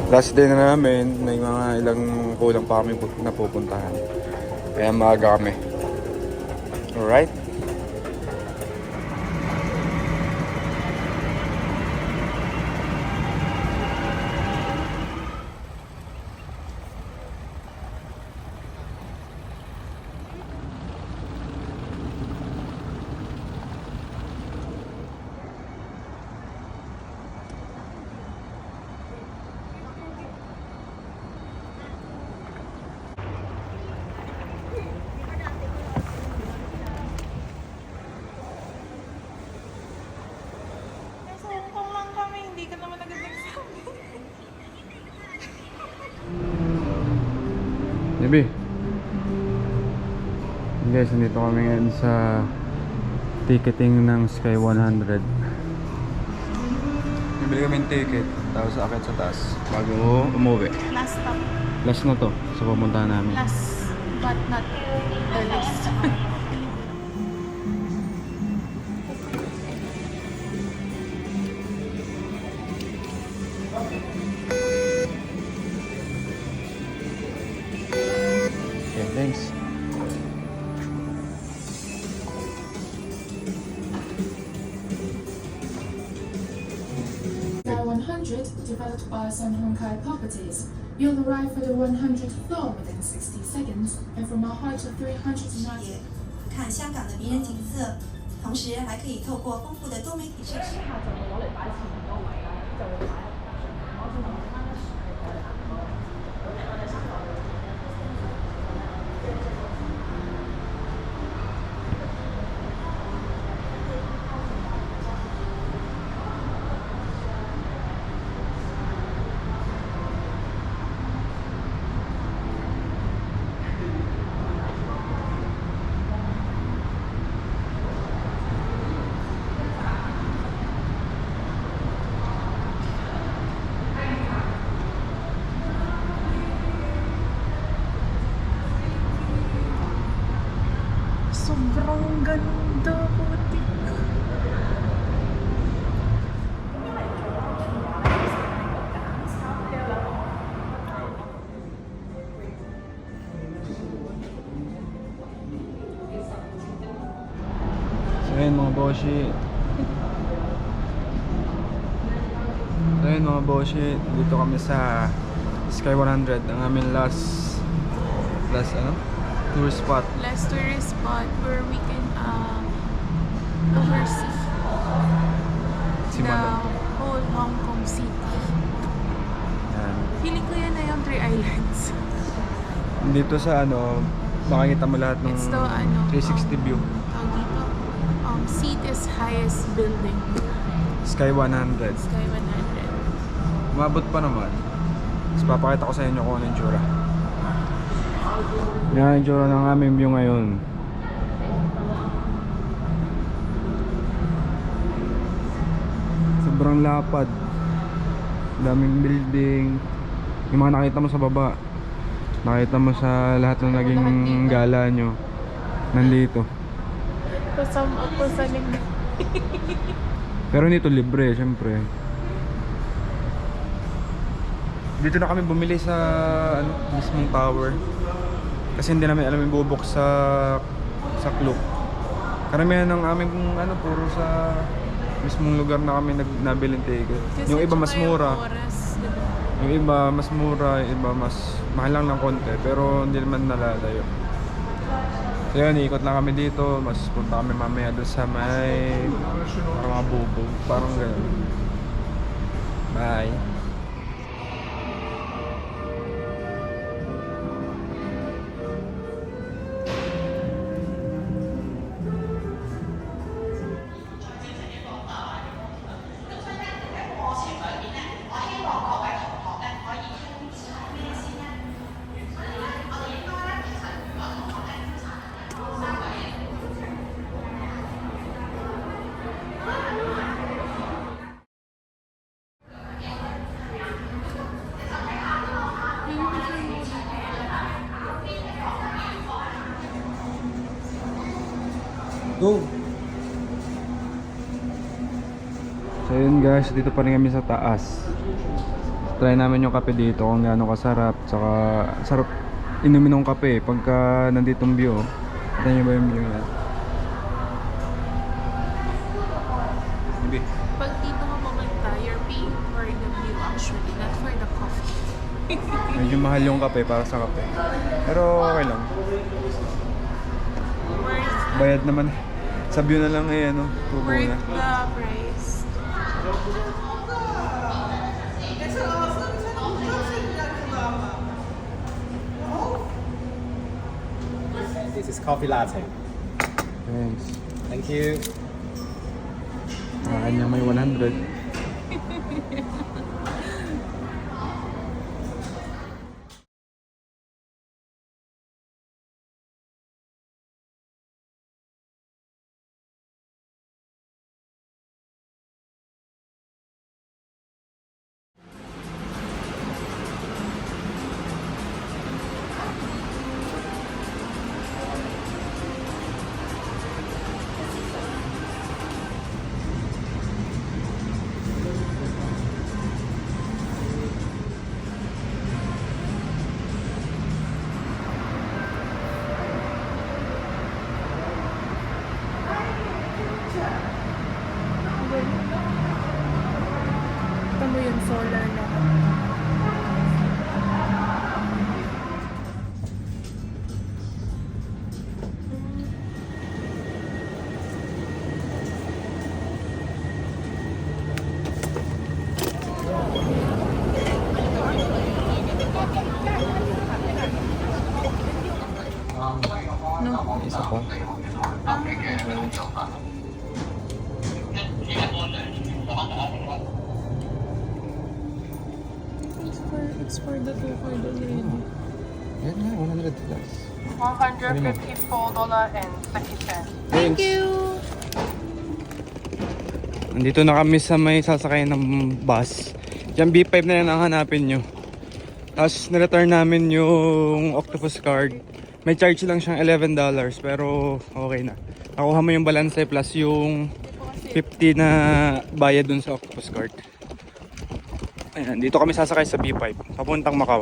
last day na namin. May mga ilang kulang pa kami napupuntahan. Kaya maaga kami. Alright? Nasa Hong Kong lang kami, hindi ka naman agad nagsabi. Yabi. Guys, nandito kami ngayon sa ticketing ng Sky 100. Bibili kami ng ticket, tapos akit sa taas bago umuwi. Last stop. Last na to sa pupuntahan namin. Last but not the least. Okay, thanks. Sky 100, developed by Sun Hong Kai Properties. You'll arrive at the 100th floor within 60 seconds, and from a height of 390. 看香港的迷人景色，同时还可以透过丰富的多媒体设施。 Sobrang ganda, putik. So yun mga boshi. Dito kami sa Sky 100. Ang aming last tourist spot. Last tourist spot where we can oversee the Simulan. whole Hong Kong city. Yan. Feeling ko yan na yung Three Islands. Dito sa makikita mo lahat ng It's the 360 view. tawag dito, city's highest building. Sky 100. Sky 100. Umabot pa naman. Tapos papakita ko sa inyo kung ano yung tsura. Yan ang tsura ng aming view ngayon. Sobrang lapad. Daming building. Yung mga nakita mo sa baba, nakita mo sa lahat ng naging gala nyo nandito. Kasama ako sa likod. Pero dito libre, syempre. Dito na kami bumili sa mismong tower. Kasi hindi namin alam yung bubok sa Klook. Karamihan ng aming puro sa mismong lugar na kami nabiling ticket. Kasi Yung iba mas tsaka yung mura. oras, diba? Yung iba mas mura, yung iba mas mahal lang ng konti. Pero hindi naman nalalayo. So yun, ikot lang kami dito. Mas punta kami mamaya doon sa may parang mga bubog. Parang gano'n. Bye. Go! So yun guys, dito pa rin kami sa taas. try namin yung kape dito kung gaano kasarap. Saka sarap inumin ng kape pagka nanditong view. Kita nyo ba yung view yan? Hindi. Pag dito ka pumunta, you're paying for the view actually, not for the coffee. Medyo mahal yung kape para sa kape. Pero okay lang. Worth, Bayad naman. Sa view na lang eh, ano, tubo worth na. the price. This is coffee latte. Thanks. Thank you. Kanya may 100. Ito mo yung solar na. Isa pa. It's for the two for the lady. Yan na, 100 plus. $154.30. Thank you! Nandito na kami sa may sasakayan ng bus. Diyan B5 na yan ang hanapin nyo. Tapos nireturn namin yung octopus card. May charge lang siyang $11 pero okay na. Nakuha mo yung balance plus yung 50 na bayad dun sa octopus card. Ayan, dito kami sasakay sa B5 papuntang Macau.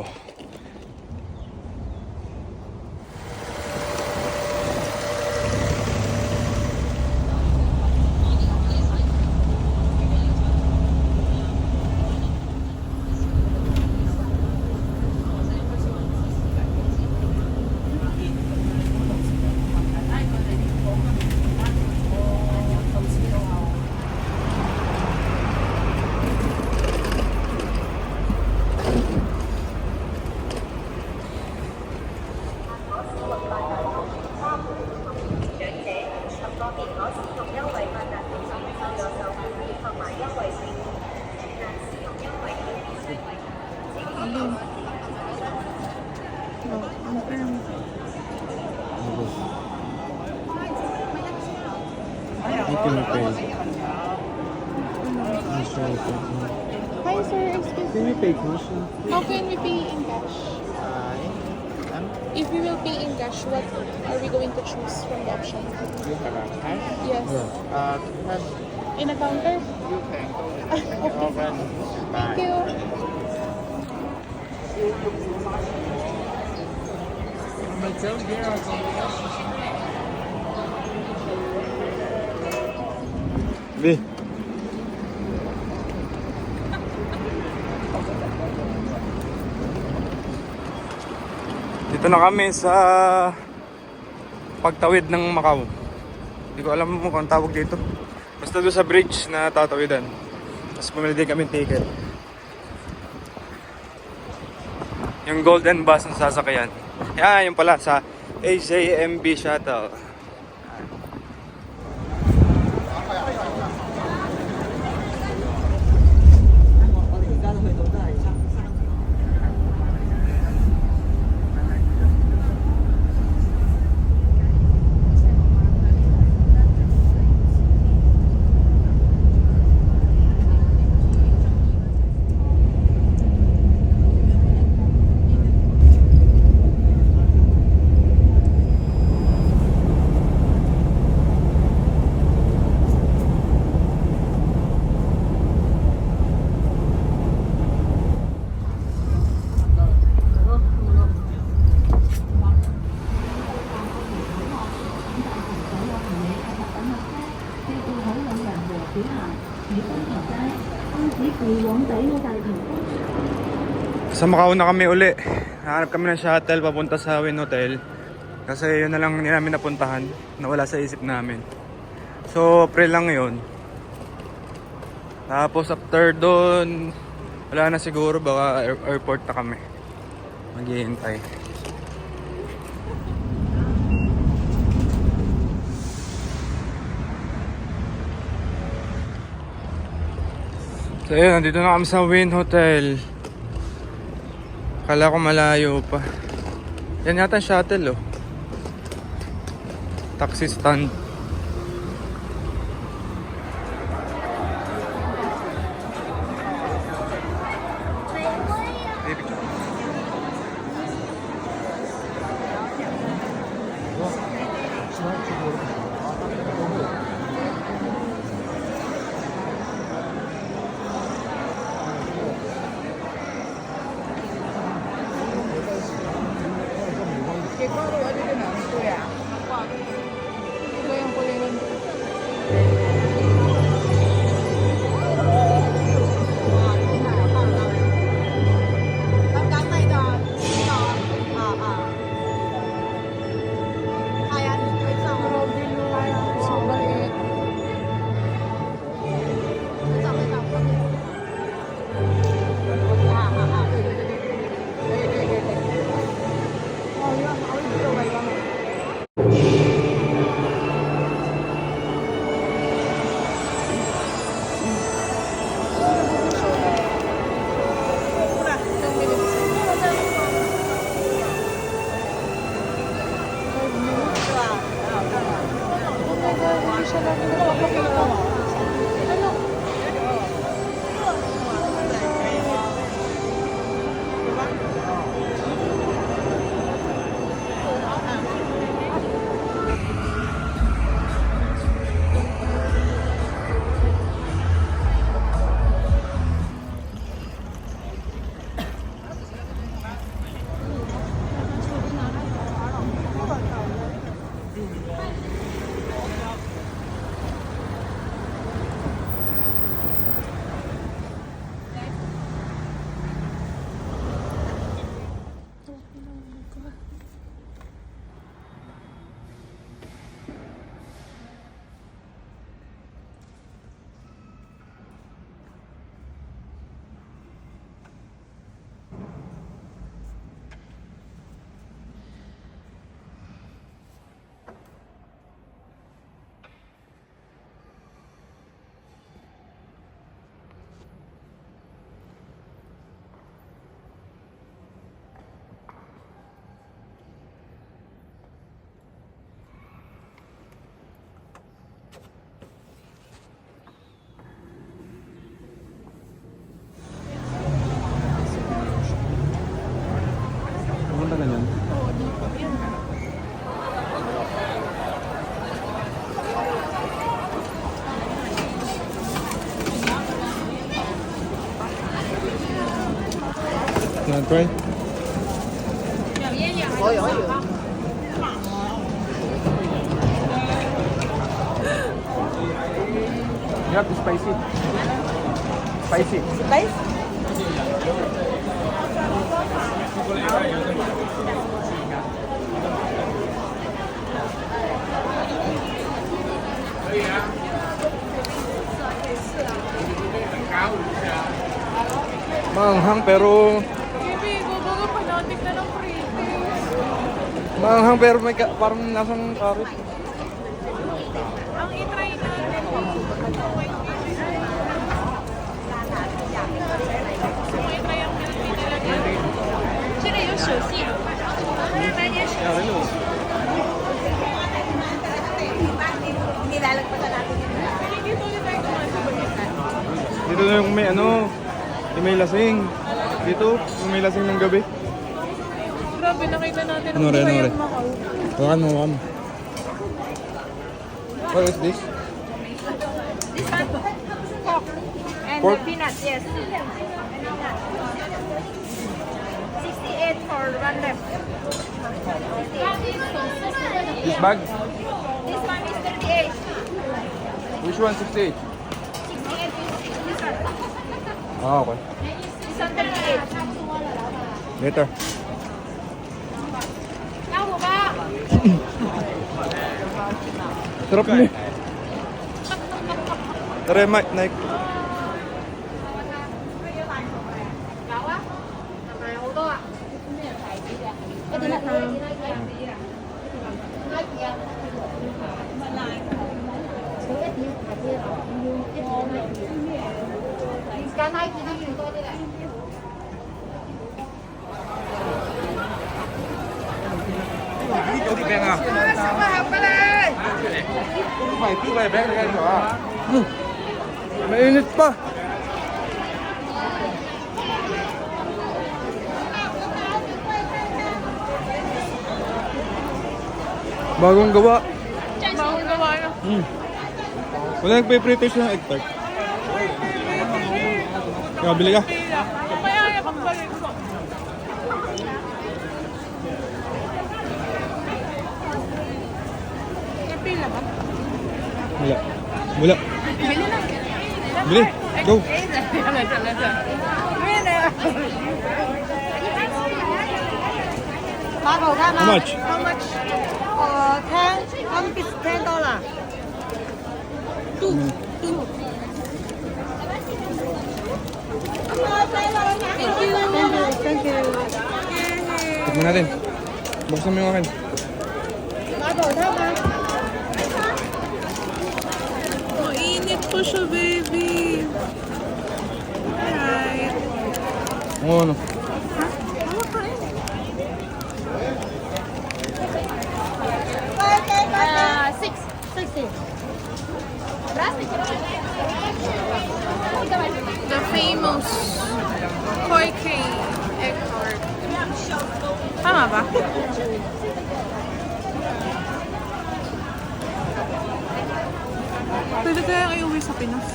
Hi sir, excuse me. Can we pay cash? How can we pay in cash? If we will pay in cash, what are we going to choose from the option? You have a cash? Yes. Cash. In a counter? You can go. Okay. Thank you. B. Dito na kami sa pagtawid ng Macau. Hindi ko alam mo kung tawag dito. Basta doon sa bridge na tatawidan. Tapos pumili din kami ticket. Yung golden bus na sasakyan. Yan, yung pala sa AJMB Shuttle. Sa Macau na kami uli. Hanap kami ng shuttle papunta sa Wynn Hotel. Kasi yun na lang hindi namin napuntahan. Nawala sa isip namin. So, April lang yun. Tapos after doon, wala na siguro. Baka airport na kami. Maghihintay. So yun, nandito na kami sa Wynn Hotel. Kala ko malayo pa. Yan yata ang shuttle oh. Taxi stand. Pumunta na yan. Can I try? You have to spicy. Spicy. Maanghang pero Baby, gumawa panatik na ng pretty. maanghang pero may parang lasang carrot. Ang itry natin po. Itry ang milk tea talaga. 这个有手信，买点手信。Nilalagpasan natin yun. Hindi ito ulit tayo kumain sa Bulacan. Dito na yung may ano, yung may lasing. Dito, yung may lasing ng gabi. Grabe, nakita natin ang Ano rin, buhay ano ang rin? Macau. Hawakan mo, hawakan mo. What is this? This one, pork. And Pork? the peanuts, yes. 68 for one left. This bag? This one is 38. Which one? 68? 68 is this one. Ah, okay. Later. 要我吧？ Sarap niya. Tara, Mike, Nike. 有啊，買好多啊。一點一湯。揀 Nike 都要多啲咧。有啲病啊！標嘅病嚟㗎嘛？ Mainit pa. Bagong gawa. Bagong gawa na. Wala nagpe-prito siya ng egg tart. Kaya bili ka. Mamaya na pagbalik ko. May pila ba? Wala. Wala. Bili na. Bili. Go. How much? How much? 10, one piece $10. Thank you. Tikman natin. Buksan mo yung akin. Mainit po siya, baby. Alright. Oo, ano. The famous Koi K egg tart. Tama ba? Pwede kaya iuwi sa Pinas?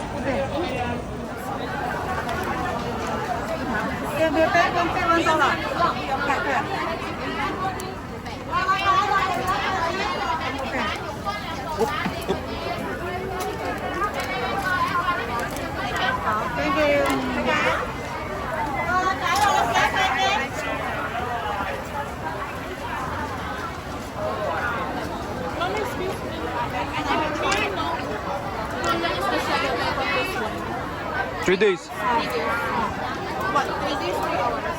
Thank you. Three days. What? 3 days, 3 hours?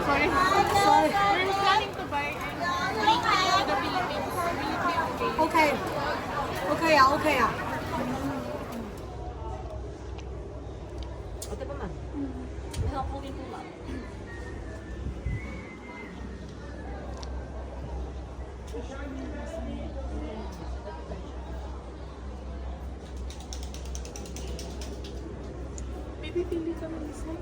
Sorry. We're planning to buy in the Philippines. Okay. Okay 啊，OK 啊。 Maybe pili kami isa.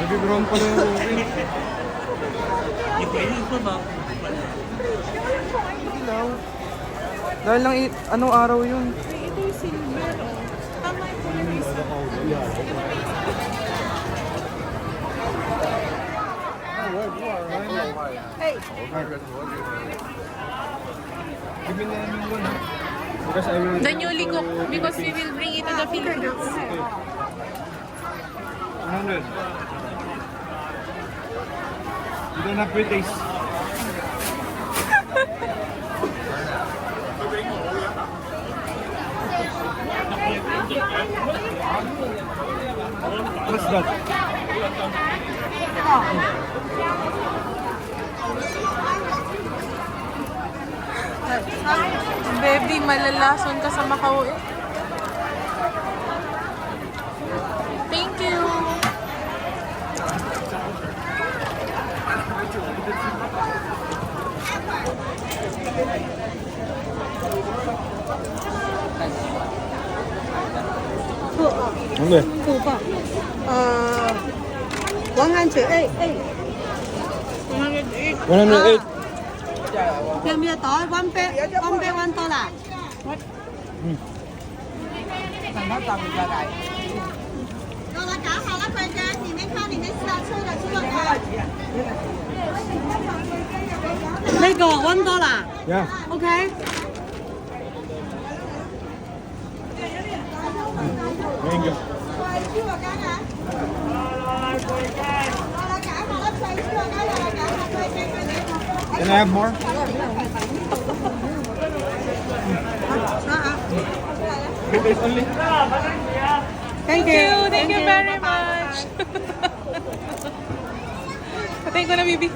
Baby brown pala yung movie. Ilaw. Dahil lang anong araw yun? Ito yung silver. Tama yung kulay isa. Give me the new one. Because I will... The newly cooked because we will bring it to the Philippines. 100. You don't have good taste. What's that? Baby, malalason ka sa Macau eh. Thank you. Okay. 不放。108. 108. 要唔要袋？One bag, $1. 我搞好了，快点！里面看里面是要抽的，出了看。呢個$1。 Yeah. OK。Thank you. Can I have more? It's only. Thank you very much. Patayin ko na, Bibi.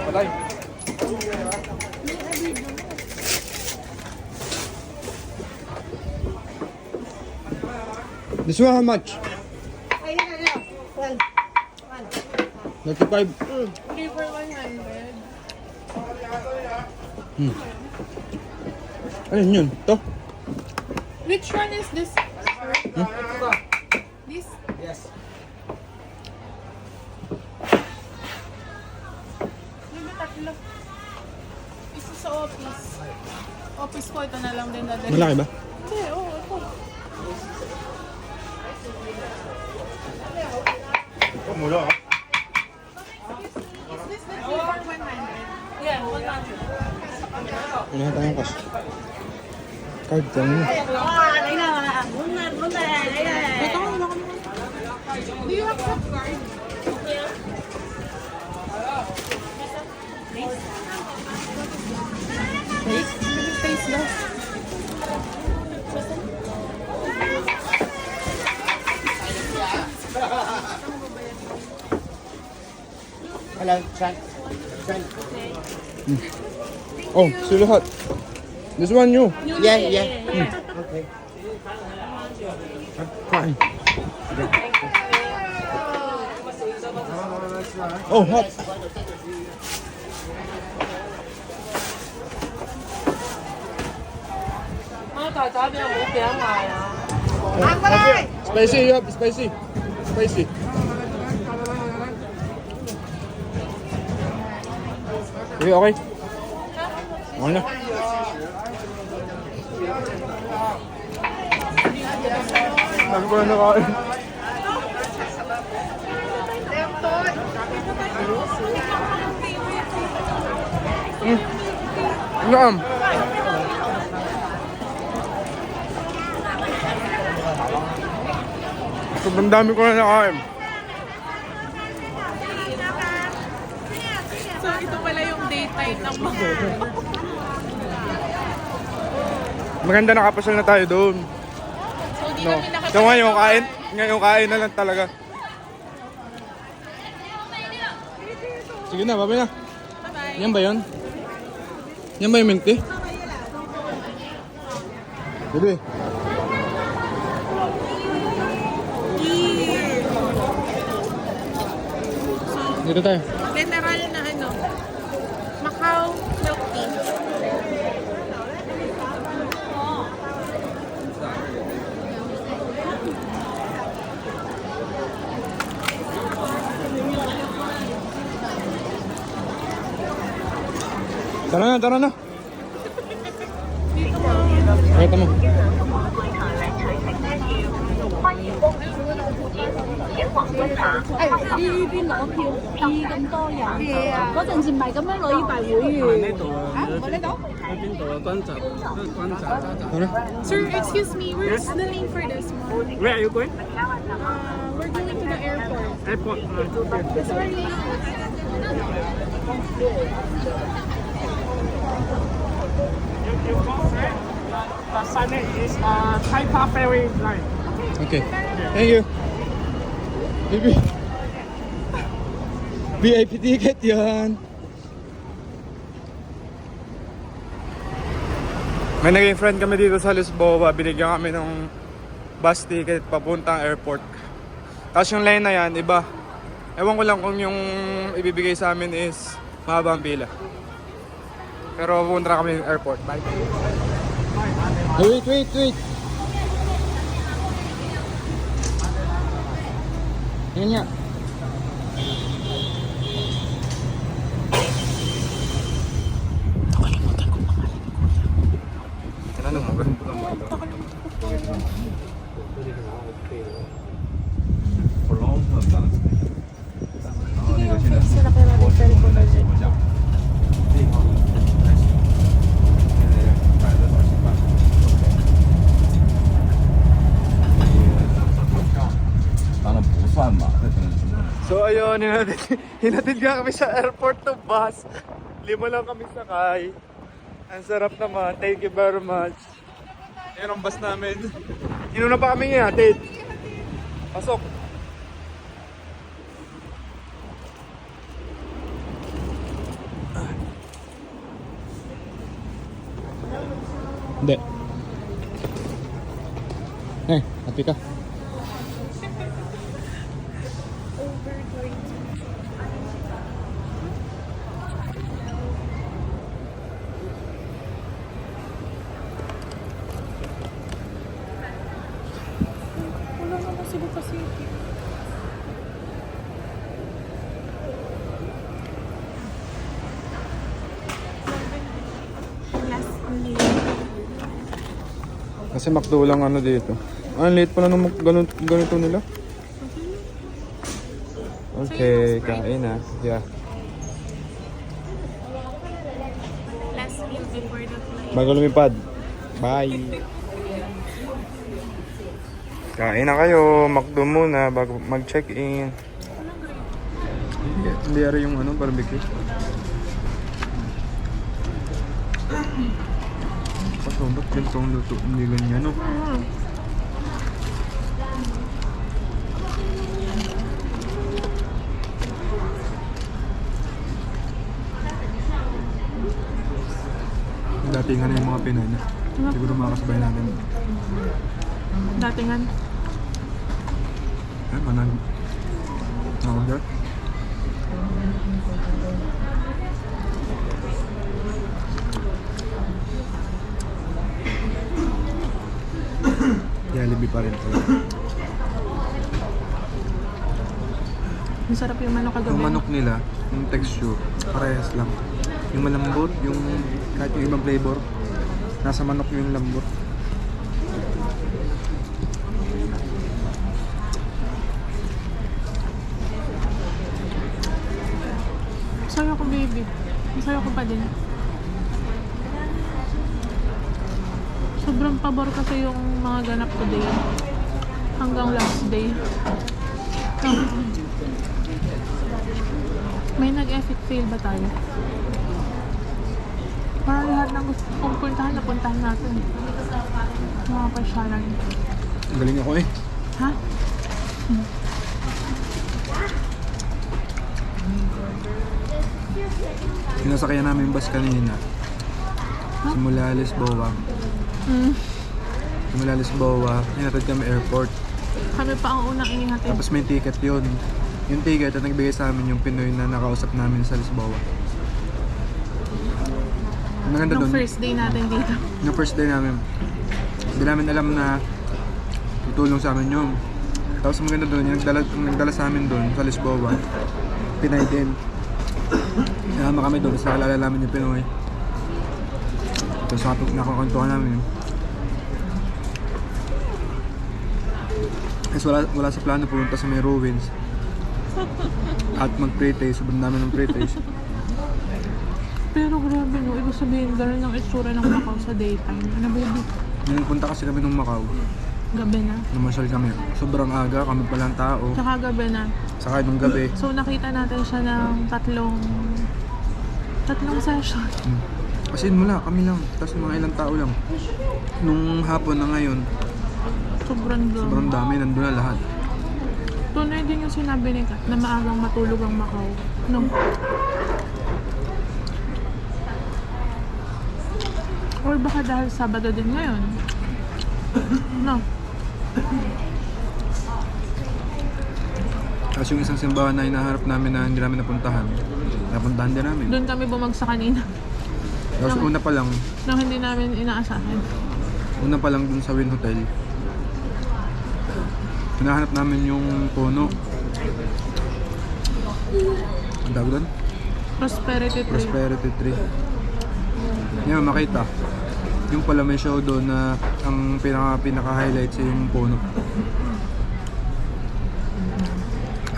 Patay. This one how much? 35. 3 for 100. Ano yun? Ito? Which one is this? This? Yes. Bibi, tatlo. Isa sa office. Office ko, ito na lang din dadali. Malaki ba? Hindi, oo, ito. Mula. Is this the 3 for 100? Yeah, 100. Ano na tayong cash? Card ka na. Ito, wala ka naman. Do you have that card? Face daw. Hello, Chan. Chan. Oh, sila hot. This one new. Yeah. Okay. Fine. Oh, hot. Spicy, you have spicy. Spicy. Okay, okay. Okay na. Dami ko na nakain. Naam. Sobrang dami ko na nakain. So, ito pala yung daytime ng mga. Maganda nakapasal na tayo doon. So, di No. kami nakapag- So ngayon kain, ngayon kain na lang talaga. Sige na, babay na. Bye-bye. Yan ba yun? Yan ba yung milk tea? Bebe. Dito tayo. General na ano, Macau milk tea. Tara na, tara na. Pakita mo. 呢邊攞票 P 咁多人，嗰陣時唔係咁樣攞以辦會員。Sir, excuse me, where's the lane for this one? Where are you going? We're going to the airport. Airport. Sorry. The signage is Taipa Ferry Line. Okay. Thank you. Baby. VIP ticket yan. May naging friend kami dito sa Lisboa. Binigyan kami ng bus ticket papuntang airport. Tapos yung line na yan, iba. Ewan ko lang kung yung ibibigay sa amin is mahabang pila. Pero pupunta kami ng airport. Bye. Wait. Yan nga. Tinanong mo ba? Sila kaya natin pwede ko na dyan. 算嘛，这可能是。 So ayun, hinatid nga kami sa airport to bus. 5 lang kami sakay. Ang sarap naman. Thank you very much. Ayan ang bus namin. Inuna pa kami hinatid. Pasok. Hindi. Happy ka. Wala naman sila kasi. Kasi McDo lang ano dito. Ang late pala nung ganito nila. Okay, kain na. Yeah. Last meal before the flight. Bago lumipad. Bye. Kain na kayo. McDo muna bago mag-check-in. Hindi ari yung ano, barbecue. Kaso ba't ganito ang luto? Hindi ganyan, no? Datingan na yung mga Pinoy na. Siguro makakasabay natin. Datingan. Eh, manag... Nakagat. Jollibee pa rin pala. Ang sarap yung manok kagabi. Yung manok nila, yung texture, parehas lang. Yung malambot, yung kahit yung ibang flavor, nasa manok yung lambot. Masaya ko, baby. Masaya ko pa din. Sobrang pabor kasi yung mga ganap today. Hanggang last day. May nag-epic fail ba tayo? Parang lahat ng gusto kong puntahan, napuntahan natin. Mga pasyalan. Galing ako eh. Ha? Sinasakyan namin yung bus kanina. Simula Lisboa. Simula Lisboa, hinatid kami airport. Kami pa ang unang inihatid. Tapos may ticket yun. Yung ticket at nagbigay sa amin yung Pinoy na nakausap namin sa Lisboa. Ang maganda Nung dun, first day natin dito. yung first day namin, hindi namin alam na tutulong sa amin yun. Tapos ang maganda dun, yung nagdala sa amin dun sa Lisboa, Pinay din. Kasama kami doon, sa kalala namin yung Pinoy. Tapos nakakantuhan namin. Kasi wala sa plano pumunta sa may ruins. At mag-pre-taste, sobrang dami ng pre-taste. Pero grabe no, ibig sabihin gano'n ang itsura ng Macau sa daytime. Ano baby? Nung punta kasi kami ng Macau, Gabi na. namasyal kami. Sobrang aga, kami palang tao. Tsaka gabi na. Saka nung gabi, So nakita natin siya ng tatlong session. kasi mula kami lang, tapos mga ilang tao lang. Nung hapon na ngayon, sobrang dami, nandun na lahat. Tunay din yung sinabi ni Kat na maagang matulog ang Macau. No. Or baka dahil Sabado din ngayon. No. Tapos yung isang simbahan na hinaharap namin na hindi namin napuntahan din namin. Doon kami bumagsak kanina. Tapos una pa lang Nang hindi namin inaasahan. dun sa Win Hotel, hinahanap namin yung puno. Ang tawag doon? Prosperity Tree. Prosperity Tree. Ngayon makita. Yung pala may show doon na ang pinaka-highlight sa yung puno.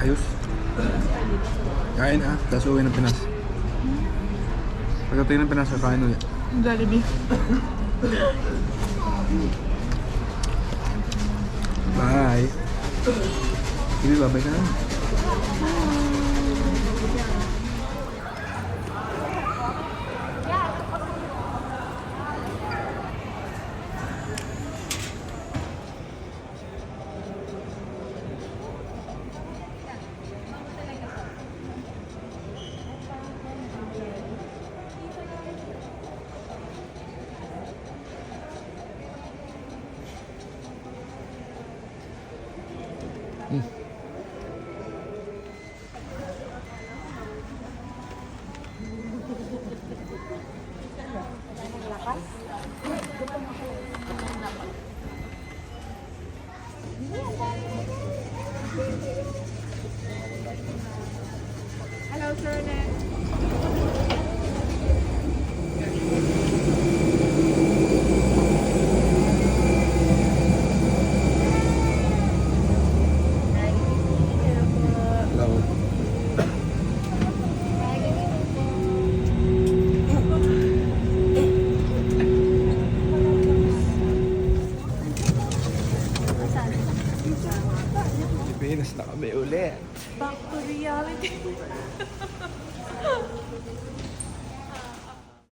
Ayos. Kain tapos uwi ng Pinas. Pagdating ng Pinas, kain ulit. Jollibee. Bye! Bibi, babay ka na. Hello, sir.